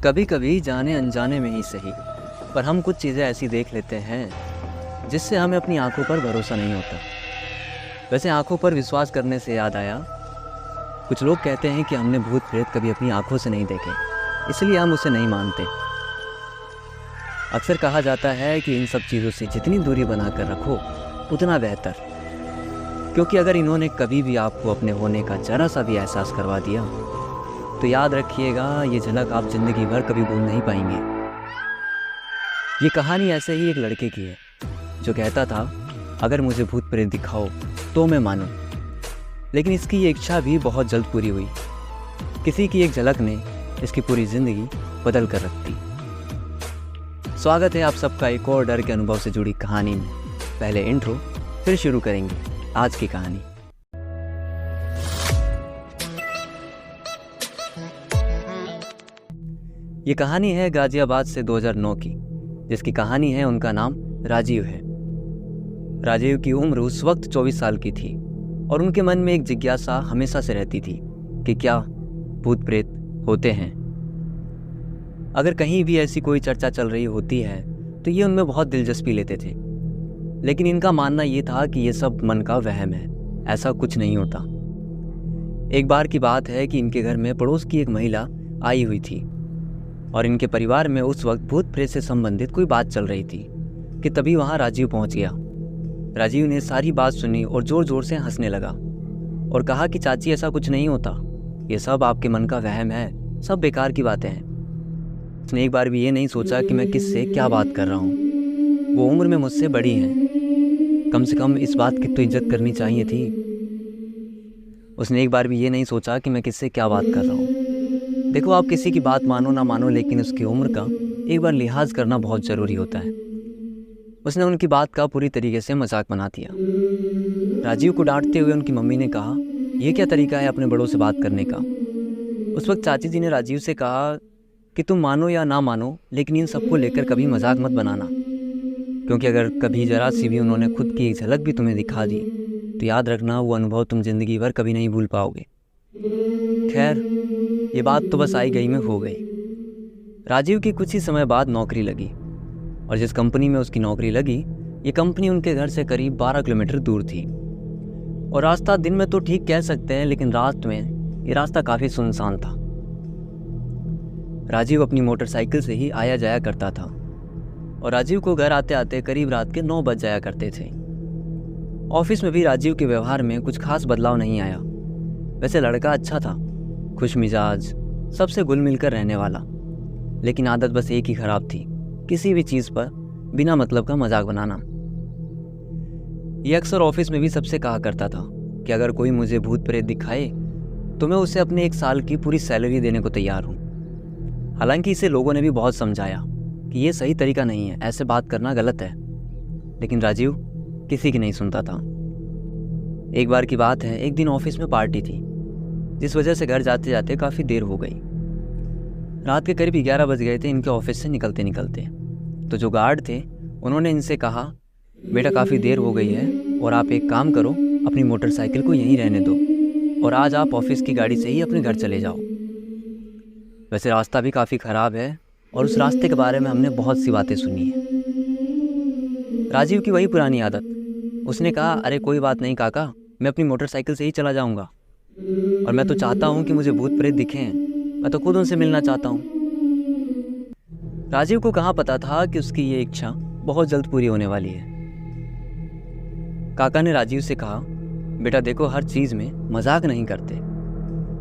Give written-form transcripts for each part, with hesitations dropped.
कभी कभी जाने अनजाने में ही सही, पर हम कुछ चीज़ें ऐसी देख लेते हैं जिससे हमें अपनी आंखों पर भरोसा नहीं होता। वैसे आंखों पर विश्वास करने से याद आया, कुछ लोग कहते हैं कि हमने भूत प्रेत कभी अपनी आंखों से नहीं देखे, इसलिए हम उसे नहीं मानते। अक्सर कहा जाता है कि इन सब चीज़ों से जितनी दूरी बनाकर रखो उतना बेहतर, क्योंकि अगर इन्होंने कभी भी आपको अपने होने का जरा सा भी एहसास करवा दिया तो याद रखिएगा, ये झलक आप जिंदगी भर कभी भूल नहीं पाएंगे। ये कहानी ऐसे ही एक लड़के की है जो कहता था, अगर मुझे भूत प्रेत दिखाओ तो मैं मानूं। लेकिन इसकी ये इच्छा भी बहुत जल्द पूरी हुई। किसी की एक झलक ने इसकी पूरी जिंदगी बदल कर रख दी। स्वागत है आप सबका एक और डर के अनुभव से जुड़ी कहानी में। पहले इंट्रो, फिर शुरू करेंगे आज की कहानी। ये कहानी है गाजियाबाद से 2009 की, जिसकी कहानी है, उनका नाम राजीव है। राजीव की उम्र उस वक्त 24 साल की थी और उनके मन में एक जिज्ञासा हमेशा से रहती थी कि क्या भूत प्रेत होते हैं। अगर कहीं भी ऐसी कोई चर्चा चल रही होती है तो ये उनमें बहुत दिलचस्पी लेते थे। लेकिन इनका मानना ये था कि ये सब मन का वहम है, ऐसा कुछ नहीं होता। एक बार की बात है कि इनके घर में पड़ोस की एक महिला आई हुई थी और इनके परिवार में उस वक्त भूत प्रेत से संबंधित कोई बात चल रही थी कि तभी वहाँ राजीव पहुँच गया। राजीव ने सारी बात सुनी और ज़ोर ज़ोर से हंसने लगा और कहा कि चाची, ऐसा कुछ नहीं होता, ये सब आपके मन का वहम है, सब बेकार की बातें हैं। उसने एक बार भी ये नहीं सोचा कि मैं किससे क्या बात कर रहा हूँ। वो उम्र में मुझसे बड़ी हैं, कम से कम इस बात की तो इज्जत करनी चाहिए थी। उसने एक बार भी ये नहीं सोचा कि मैं किससे क्या बात कर रहा हूँ। देखो, आप किसी की बात मानो ना मानो, लेकिन उसकी उम्र का एक बार लिहाज करना बहुत ज़रूरी होता है। उसने उनकी बात का पूरी तरीके से मजाक बना दिया। राजीव को डांटते हुए उनकी मम्मी ने कहा, यह क्या तरीका है अपने बड़ों से बात करने का। उस वक्त चाची जी ने राजीव से कहा कि तुम मानो या ना मानो, लेकिन इन सबको लेकर कभी मजाक मत बनाना, क्योंकि अगर कभी ज़रा सी भी उन्होंने खुद की एक झलक भी तुम्हें दिखा दी तो याद रखना, वो अनुभव तुम जिंदगी भर कभी नहीं भूल पाओगे। खैर, ये बात तो बस आई गई में हो गई। राजीव की कुछ ही समय बाद नौकरी लगी और जिस कंपनी में उसकी नौकरी लगी, ये कंपनी उनके घर से करीब 12 किलोमीटर दूर थी। और रास्ता दिन में तो ठीक कह सकते हैं, लेकिन रात में ये रास्ता काफ़ी सुनसान था। राजीव अपनी मोटरसाइकिल से ही आया जाया करता था और राजीव को घर आते आते करीब रात के 9 बज जाया करते थे। ऑफिस में भी राजीव के व्यवहार में कुछ खास बदलाव नहीं आया। वैसे लड़का अच्छा था, खुश मिजाज, सबसे घुल मिलकर रहने वाला, लेकिन आदत बस एक ही खराब थी, किसी भी चीज़ पर बिना मतलब का मजाक बनाना। यह अक्सर ऑफिस में भी सबसे कहा करता था कि अगर कोई मुझे भूत प्रेत दिखाए तो मैं उसे अपने 1 साल की पूरी सैलरी देने को तैयार हूँ। हालांकि इसे लोगों ने भी बहुत समझाया कि यह सही तरीका नहीं है, ऐसे बात करना गलत है, लेकिन राजीव किसी की नहीं सुनता था। एक बार की बात है, एक दिन ऑफिस में पार्टी थी, जिस वजह से घर जाते जाते काफ़ी देर हो गई। रात के करीब 11 बज गए थे इनके ऑफिस से निकलते निकलते। तो जो गार्ड थे उन्होंने इनसे कहा, बेटा काफ़ी देर हो गई है और आप एक काम करो, अपनी मोटरसाइकिल को यहीं रहने दो और आज आप ऑफिस की गाड़ी से ही अपने घर चले जाओ। वैसे रास्ता भी काफ़ी ख़राब है और उस रास्ते के बारे में हमने बहुत सी बातें सुनी है। राजीव की वही पुरानी आदत, उसने कहा, अरे कोई बात नहीं काका, मैं अपनी मोटरसाइकिल से ही चला जाऊँगा और मैं तो चाहता हूँ कि मुझे भूत प्रेत दिखें, मैं तो खुद उनसे मिलना चाहता हूँ। राजीव को कहाँ पता था कि उसकी ये इच्छा बहुत जल्द पूरी होने वाली है। काका ने राजीव से कहा, बेटा देखो, हर चीज़ में मजाक नहीं करते,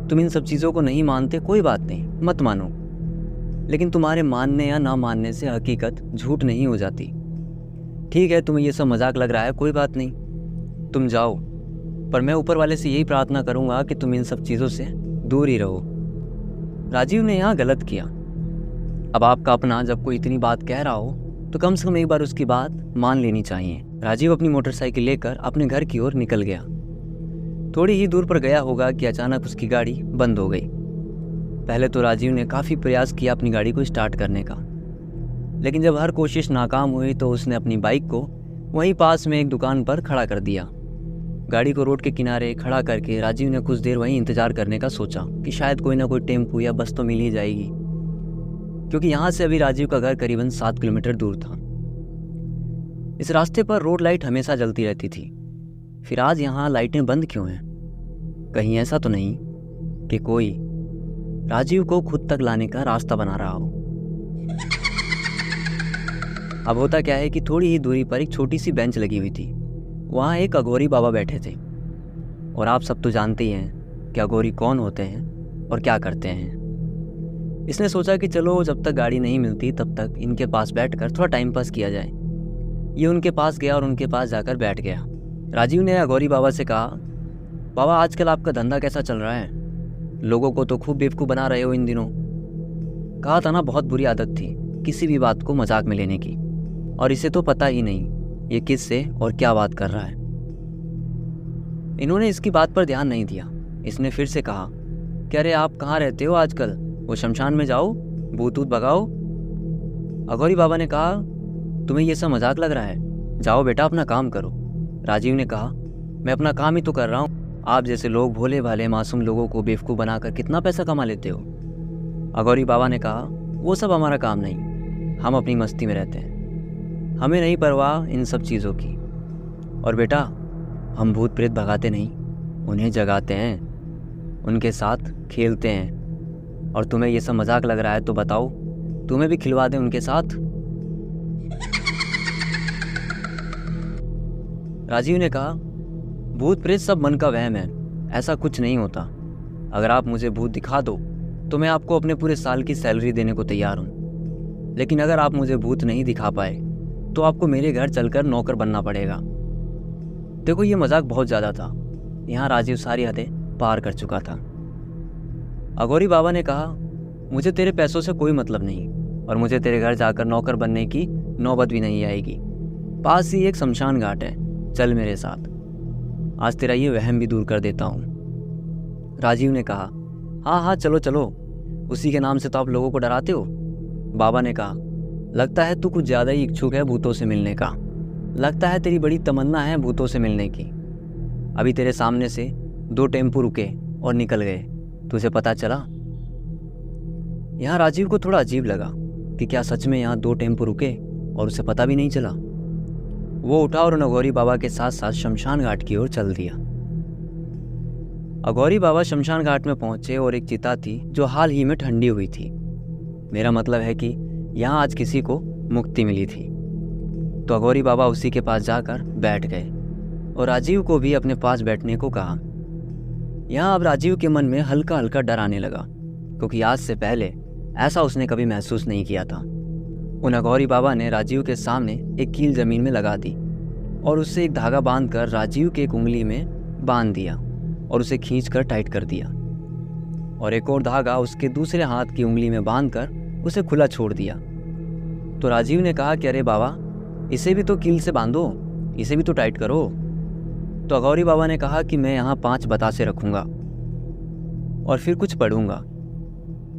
तुम इन सब चीज़ों को नहीं मानते, कोई बात नहीं, मत मानो, लेकिन तुम्हारे मानने या ना मानने से हकीकत झूठ नहीं हो जाती। ठीक है, तुम्हें ये सब मजाक लग रहा है, कोई बात नहीं, तुम जाओ, पर मैं ऊपर वाले से यही प्रार्थना करूँगा कि तुम इन सब चीज़ों से दूर ही रहो। राजीव ने यहाँ गलत किया। अब आपका अपना जब कोई इतनी बात कह रहा हो तो कम से कम एक बार उसकी बात मान लेनी चाहिए। राजीव अपनी मोटरसाइकिल लेकर अपने घर की ओर निकल गया। थोड़ी ही दूर पर गया होगा कि अचानक उसकी गाड़ी बंद हो गई। पहले तो राजीव ने काफ़ी प्रयास किया अपनी गाड़ी को स्टार्ट करने का, लेकिन जब हर कोशिश नाकाम हुई तो उसने अपनी बाइक को वहीं पास में एक दुकान पर खड़ा कर दिया। गाड़ी को रोड के किनारे खड़ा करके राजीव ने कुछ देर वहीं इंतजार करने का सोचा कि शायद कोई ना कोई टेम्पो या बस तो मिल ही जाएगी। क्योंकि यहाँ से अभी राजीव का घर करीबन 7 किलोमीटर दूर था। इस रास्ते पर रोड लाइट हमेशा जलती रहती थी, फिर आज यहाँ लाइटें बंद क्यों हैं? कहीं ऐसा तो नहीं कि कोई राजीव को खुद तक लाने का रास्ता बना रहा हो। अब होता क्या है कि थोड़ी ही दूरी पर एक छोटी सी बेंच लगी हुई थी। वहाँ एक अघोरी बाबा बैठे थे, और आप सब तो जानते ही हैं कि अघोरी कौन होते हैं और क्या करते हैं। इसने सोचा कि चलो जब तक गाड़ी नहीं मिलती तब तक इनके पास बैठकर थोड़ा टाइम पास किया जाए। ये उनके पास गया और उनके पास जाकर बैठ गया। राजीव ने अघोरी बाबा से कहा, बाबा आजकल आपका धंधा कैसा चल रहा है? लोगों को तो खूब बेवकूफ़ बना रहे हो इन दिनों। कहा था ना, बहुत बुरी आदत थी किसी भी बात को मजाक में लेने की, और इसे तो पता ही नहीं ये किससे और क्या बात कर रहा है। इन्होंने इसकी बात पर ध्यान नहीं दिया। इसने फिर से कहा, क्या रे आप कहाँ रहते हो आजकल? वो शमशान में जाओ, भूत ऊत भगाओ। अघोरी बाबा ने कहा, तुम्हें ये सब मजाक लग रहा है? जाओ बेटा अपना काम करो। राजीव ने कहा, मैं अपना काम ही तो कर रहा हूँ। आप जैसे लोग भोले भाले मासूम लोगों को बेवकूफ़ बनाकर कितना पैसा कमा लेते हो। अघोरी बाबा ने कहा, वो सब हमारा काम नहीं, हम अपनी मस्ती में रहते हैं, हमें नहीं परवाह इन सब चीज़ों की। और बेटा हम भूत प्रेत भगाते नहीं, उन्हें जगाते हैं, उनके साथ खेलते हैं। और तुम्हें ये सब मजाक लग रहा है तो बताओ, तुम्हें भी खिलवा दें उनके साथ? राजीव ने कहा, भूत प्रेत सब मन का वहम है, ऐसा कुछ नहीं होता। अगर आप मुझे भूत दिखा दो तो मैं आपको अपने पूरे साल की सैलरी देने को तैयार हूँ। लेकिन अगर आप मुझे भूत नहीं दिखा पाए तो आपको मेरे घर चलकर नौकर बनना पड़ेगा। देखो ये मजाक बहुत ज़्यादा था। यहाँ राजीव सारी हदें पार कर चुका था। अघोरी बाबा ने कहा, मुझे तेरे पैसों से कोई मतलब नहीं, और मुझे तेरे घर जाकर नौकर बनने की नौबत भी नहीं आएगी। पास ही एक शमशान घाट है, चल मेरे साथ, आज तेरा ये वहम भी दूर कर देता हूँ। राजीव ने कहा, हाँ हाँ चलो चलो, उसी के नाम से तो आप लोगों को डराते हो। बाबा ने कहा, लगता है तू कुछ ज़्यादा ही इच्छुक है भूतों से मिलने का। लगता है तेरी बड़ी तमन्ना है भूतों से मिलने की। अभी तेरे सामने से 2 टेम्पो रुके और निकल गए, तुझे पता चला? यहाँ राजीव को थोड़ा अजीब लगा कि क्या सच में यहाँ 2 टेम्पो रुके और उसे पता भी नहीं चला। वो उठा और अघोरी बाबा के साथ साथ शमशान घाट की ओर चल दिया। अघोरी बाबा शमशान घाट में पहुंचे और एक चिता थी जो हाल ही में ठंडी हुई थी। मेरा मतलब है कि यहाँ आज किसी को मुक्ति मिली थी। तो अघोरी बाबा उसी के पास जाकर बैठ गए और राजीव को भी अपने पास बैठने को कहा। यहाँ अब राजीव के मन में हल्का हल्का डर आने लगा, क्योंकि आज से पहले ऐसा उसने कभी महसूस नहीं किया था। उन अघोरी बाबा ने राजीव के सामने एक कील जमीन में लगा दी और उससे एक धागा बांधकर राजीव के एक उंगली में बांध दिया और उसे खींचकर टाइट कर दिया, और एक और धागा उसके दूसरे हाथ की उंगली में बांधकर उसे खुला छोड़ दिया। तो राजीव ने कहा कि अरे बाबा, इसे भी तो कील से बांधो, इसे भी तो टाइट करो। तो अघोरी बाबा ने कहा कि मैं यहाँ 5 बतासे रखूँगा और फिर कुछ पढ़ूंगा।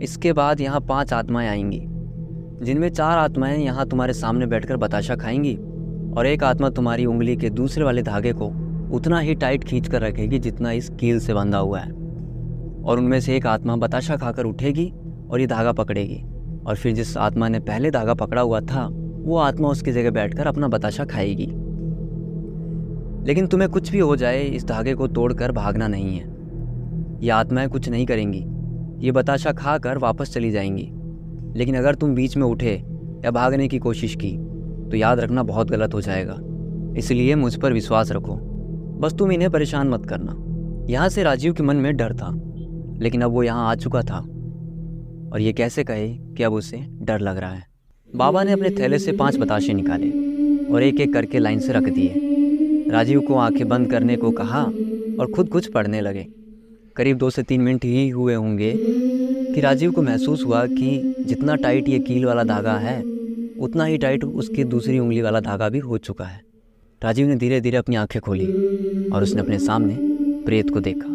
इसके बाद यहाँ 5 आत्माएं आएंगी, जिनमें 4 आत्माएं यहाँ तुम्हारे सामने बैठकर बताशा खाएंगी, और एक आत्मा तुम्हारी उंगली के दूसरे वाले धागे को उतना ही टाइट खींच कर रखेगी जितना इस कील से बंधा हुआ है। और उनमें से एक आत्मा बताशा खाकर उठेगी और ये धागा पकड़ेगी, और फिर जिस आत्मा ने पहले धागा पकड़ा हुआ था वो आत्मा उसकी जगह बैठकर अपना बताशा खाएगी। लेकिन तुम्हें कुछ भी हो जाए, इस धागे को तोड़कर भागना नहीं है। ये आत्माएं कुछ नहीं करेंगी, ये बताशा खाकर वापस चली जाएंगी। लेकिन अगर तुम बीच में उठे या भागने की कोशिश की तो याद रखना बहुत गलत हो जाएगा। इसलिए मुझ पर विश्वास रखो, बस तुम इन्हें परेशान मत करना। यहाँ से राजीव के मन में डर था, लेकिन अब वो यहाँ आ चुका था और ये कैसे कहे कि अब उसे डर लग रहा है। बाबा ने अपने थैले से 5 बताशे निकाले और एक एक करके लाइन से रख दिए। राजीव को आंखें बंद करने को कहा और खुद कुछ पढ़ने लगे। करीब 2 से 3 मिनट ही हुए होंगे कि राजीव को महसूस हुआ कि जितना टाइट ये कील वाला धागा है उतना ही टाइट उसकी दूसरी उंगली वाला धागा भी हो चुका है। राजीव ने धीरे धीरे अपनी आंखें खोली और उसने अपने सामने प्रेत को देखा।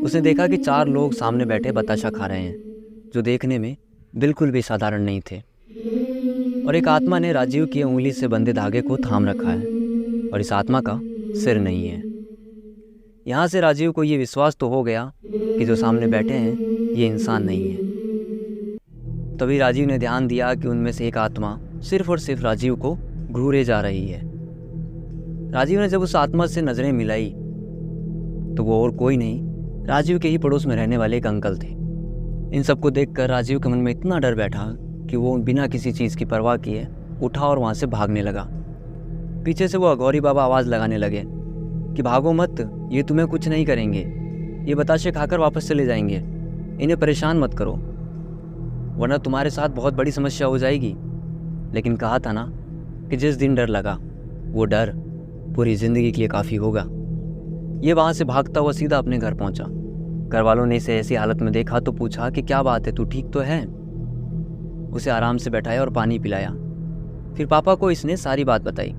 उसने देखा कि 4 लोग सामने बैठे बताशा खा रहे हैं, जो देखने में बिल्कुल भी साधारण नहीं थे। और एक आत्मा ने राजीव की उंगली से बंधे धागे को थाम रखा है और इस आत्मा का सिर नहीं है। यहाँ से राजीव को ये विश्वास तो हो गया कि जो सामने बैठे हैं ये इंसान नहीं है। तभी राजीव ने ध्यान दिया कि उनमें से एक आत्मा सिर्फ और सिर्फ राजीव को घूरे जा रही है। राजीव ने जब उस आत्मा से नजरें मिलाई तो वो और कोई नहीं, राजीव के ही पड़ोस में रहने वाले एक अंकल थे। इन सबको देखकर राजीव के मन में इतना डर बैठा कि वो बिना किसी चीज़ की परवाह किए उठा और वहाँ से भागने लगा। पीछे से वो अघोरी बाबा आवाज़ लगाने लगे कि भागो मत, ये तुम्हें कुछ नहीं करेंगे, ये बताशे खाकर वापस चले जाएंगे, इन्हें परेशान मत करो वरना तुम्हारे साथ बहुत बड़ी समस्या हो जाएगी। लेकिन कहा था ना कि जिस दिन डर लगा वो डर पूरी ज़िंदगी के लिए काफ़ी होगा। ये वहाँ से भागता हुआ सीधा अपने घर पहुँचा। घर वालों ने इसे ऐसी हालत में देखा तो पूछा कि क्या बात है, तू ठीक तो है? उसे आराम से बैठाया और पानी पिलाया। फिर पापा को इसने सारी बात बताई।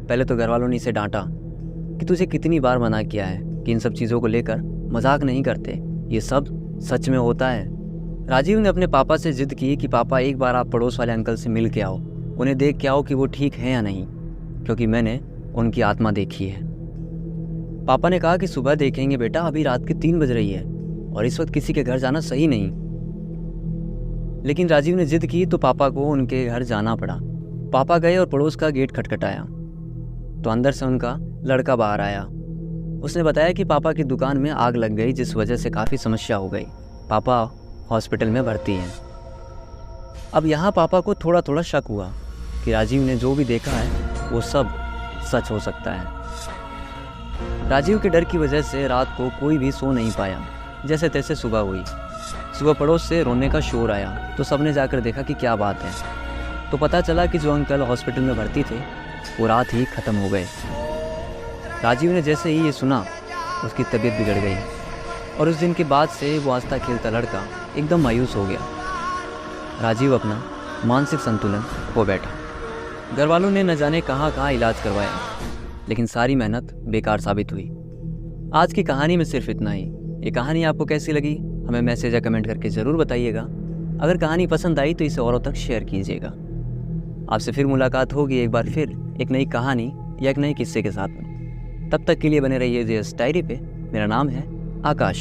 पहले तो घर वालों ने इसे डांटा कि तुझे कितनी बार मना किया है कि इन सब चीज़ों को लेकर मजाक नहीं करते, ये सब सच में होता है। राजीव ने अपने पापा से जिद की कि पापा एक बार आप पड़ोस वाले अंकल से मिल के आओ, उन्हें देख के आओ कि वो ठीक है या नहीं, क्योंकि मैंने उनकी आत्मा देखी है। पापा ने कहा कि सुबह देखेंगे बेटा, अभी रात के 3 बज रही है और इस वक्त किसी के घर जाना सही नहीं। लेकिन राजीव ने जिद की तो पापा को उनके घर जाना पड़ा। पापा गए और पड़ोस का गेट खटखटाया तो अंदर से उनका लड़का बाहर आया। उसने बताया कि पापा की दुकान में आग लग गई, जिस वजह से काफ़ी समस्या हो गई। पापा हॉस्पिटल में भर्ती हैं। अब यहाँ पापा को थोड़ा थोड़ा शक हुआ कि राजीव ने जो भी देखा है वो सब सच हो सकता है। राजीव के डर की वजह से रात को कोई भी सो नहीं पाया। जैसे तैसे सुबह हुई। सुबह पड़ोस से रोने का शोर आया तो सबने जाकर देखा कि क्या बात है। तो पता चला कि जो अंकल हॉस्पिटल में भर्ती थे वो रात ही ख़त्म हो गए। राजीव ने जैसे ही ये सुना उसकी तबीयत बिगड़ गई और उस दिन के बाद से वो हंसता खेलता लड़का एकदम मायूस हो गया। राजीव अपना मानसिक संतुलन खो बैठा। घर वालों ने न जाने कहाँ इलाज करवाया, लेकिन सारी मेहनत बेकार साबित हुई। आज की कहानी में सिर्फ इतना ही। ये कहानी आपको कैसी लगी हमें मैसेज या कमेंट करके ज़रूर बताइएगा। अगर कहानी पसंद आई तो इसे औरों तक शेयर कीजिएगा। आपसे फिर मुलाकात होगी एक बार फिर एक नई कहानी या एक नए किस्से के साथ में। तब तक के लिए बने रहिए जीएस डायरी पे। मेरा नाम है आकाश।